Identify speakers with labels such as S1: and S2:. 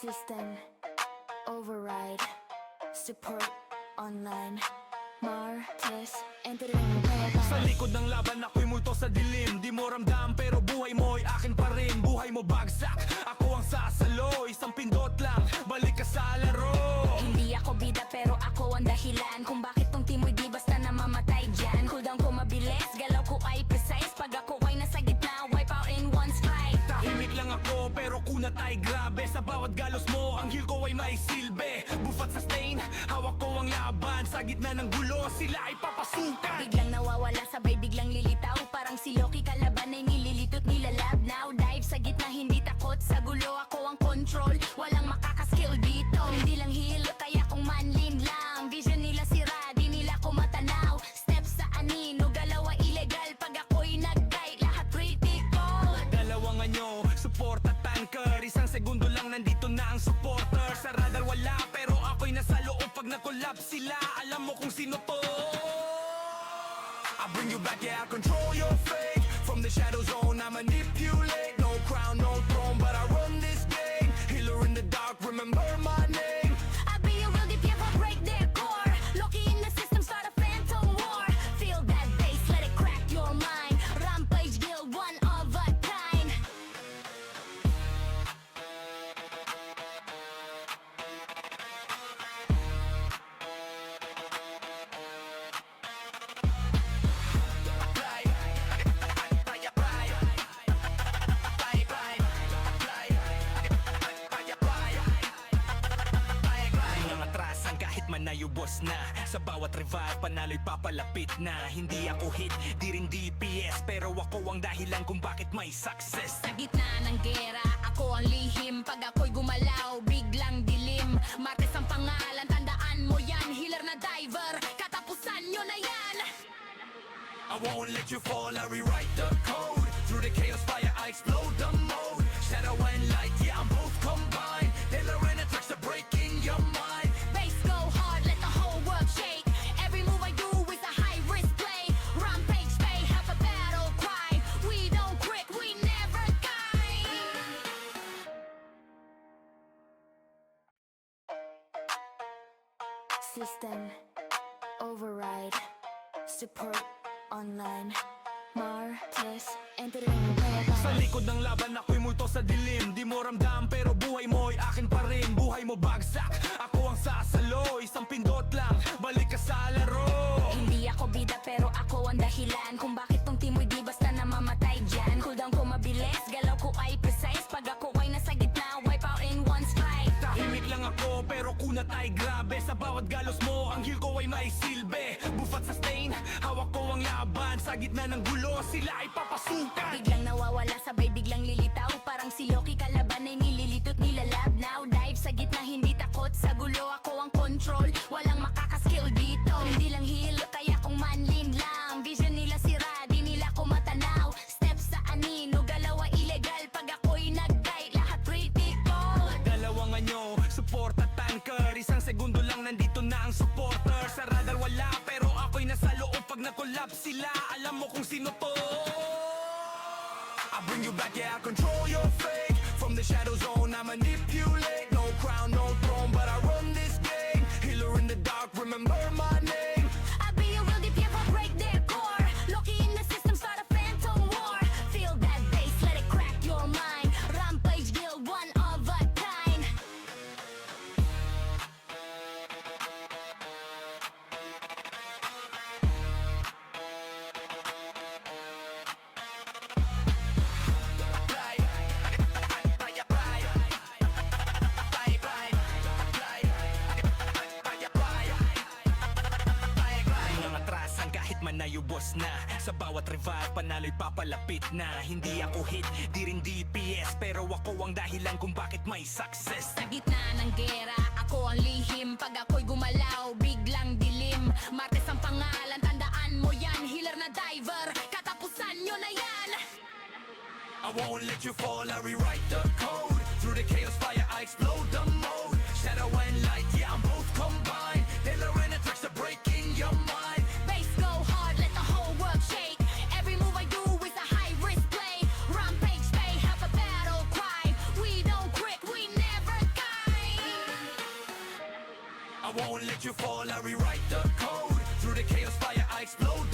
S1: System override. Support online. Martes, entertainment.
S2: Sa likod ng laban ako'y multo sa dilim. Di mo ramdam pero buhay mo'y akin pa rin. Buhay mo bagsak, ako ang sasalo. Isang pindot lang, balik ka sa laro.
S1: Hindi ako bida pero ako ang dahilan kung bakit tong team mo'y di basta namamatay dyan. Cooldown ko mabilis, galaw ko ay precise. Pag ako ay nasa gitna, wipe out in one strike.
S2: Tahimik lang ako pero kunat ay grabe. Sa bawat galos mo, ang heal ko ay may silbi. Bufat sa stain, hawak ko ang laban. Sa gitna ng gulo, sila ay papasukan.
S1: Biglang nawawala, sabay biglang lilitaw. Parang si Loki, kalaban ay nililitot, nilalab. Now dive sa gitna, hindi takot sa gulo. Ako ang control, walang makakaskill dito. Hindi lang heal, kaya kong manlin lang. Vision nila sira, di nila ko matanaw. Steps sa anino, galaw ay illegal. Pag ako'y nag-guide, lahat critical.
S2: Dalawang anyo, support at tanker. Isang segundo lang nandito na ang supporter. Sa radar wala pero ako'y nasa loob. Pag na-collab sila, alam mo kung sino to. I bring you back, yeah, I control your fate. From the shadow zone, I manipulate. No crown, no throne, but I run this game. Healer in the dark, remember my name.
S1: I'll be a real DPF, I'll break their core. Loki in the system, start a phantom war. Feel that bass, let it crack your mind. Rampage guild, one of a kind.
S2: Manayubos na sa bawat rival, panalo'y papalapit na. Hindi ako hit, di rin DPS, pero ako ang dahilan kung bakit may success.
S1: Sa gitna ng gera, ako ang lihim. Pag ako'y gumalaw, biglang dilim. Martes ang pangalan, tandaan mo yan. Healer na diver, katapusan nyo na yan.
S2: I won't let you fall, I rewrite the code. Through the chaos fire, I explode the mode. Shadow and light, yeah, I'm both combined. Taylor and the tricks are breaking your mind.
S1: Bass go hard, let the whole world shake. Every move I do is a high-risk play. Rampage stay, have a battle cry. We don't quit, we never die. System override. Support online. Martes, entertainment.
S2: Sa likod ng laban ako'y multo sa dilim. Di mo ramdam pero buhay mo'y akin pa rin. Buhay mo bagsak, ako ang sasalo. Isang pindot lang, balik ka sa laro.
S1: Hindi ako bida pero ako ang dahilan kung bakit tong team mo'y di basta namamatay dyan. Cooldown ko mabilis, galaw ko ay precise. Pag ako ay nasa gitna, wipe out in one strike.
S2: Tahimik lang ako pero kunat ay grabe. Sa bawat galos mo, ang heal ko ay may silbi. Bufat sa stain, hawak ko ang laban. Sa gitna ng gulo, sila ay papasukan.
S1: Biglang nawawala, sabay biglang lilitaw. Parang si Loki, kalaban ay nililitot, nilalab. Now dive sa gitna, hindi takot sa gulo. Ako ang control, walang makakaskill dito. Hindi lang heal, kaya kong manlin lang. Vision nila sira, di nila ko matanaw. Steps sa anino, galaw ay illegal. Pag ako'y nag-guide, lahat critical.
S2: Dalawang anyo, support at tanker. Isang segundo lang nandito na ang supporter. Sa radar wala pero ako'y nasa loob. Pag na-collab sila, alam mo kung sino to. I bring you back, yeah, I control your fate. From the shadow zone, I manipulate. No crown, no throne, but I run this game. Healer in the dark, remember my name.
S1: I'll be a real DPF, I'll break their core. Loki in the system, start a phantom war. Feel that bass, let it crack your mind. Rampage guild, one of a kind.
S2: Manayubos na sa bawat rival, panalo'y papalapit na. Hindi ako hit, di rin DPS, pero ako ang dahilan kung bakit may success.
S1: Sa gitna ng gera, ako ang lihim. Pag ako'y gumalaw, biglang dilim. Martes ang pangalan, tandaan mo yan. Healer na diver, katapusan nyo na yan.
S2: I won't let you fall, I rewrite the code. Through the chaos fire, I explode the mode. Shadow and light, yeah, I'm both combined. Taylor and the tricks are breaking your mind.
S1: Bass go hard, let the whole world shake. Every move I do is a high-risk play. Rampage stay, have a battle cry. We don't quit, we never die.
S2: let you fall, I rewrite the code. Through the chaos fire, I explode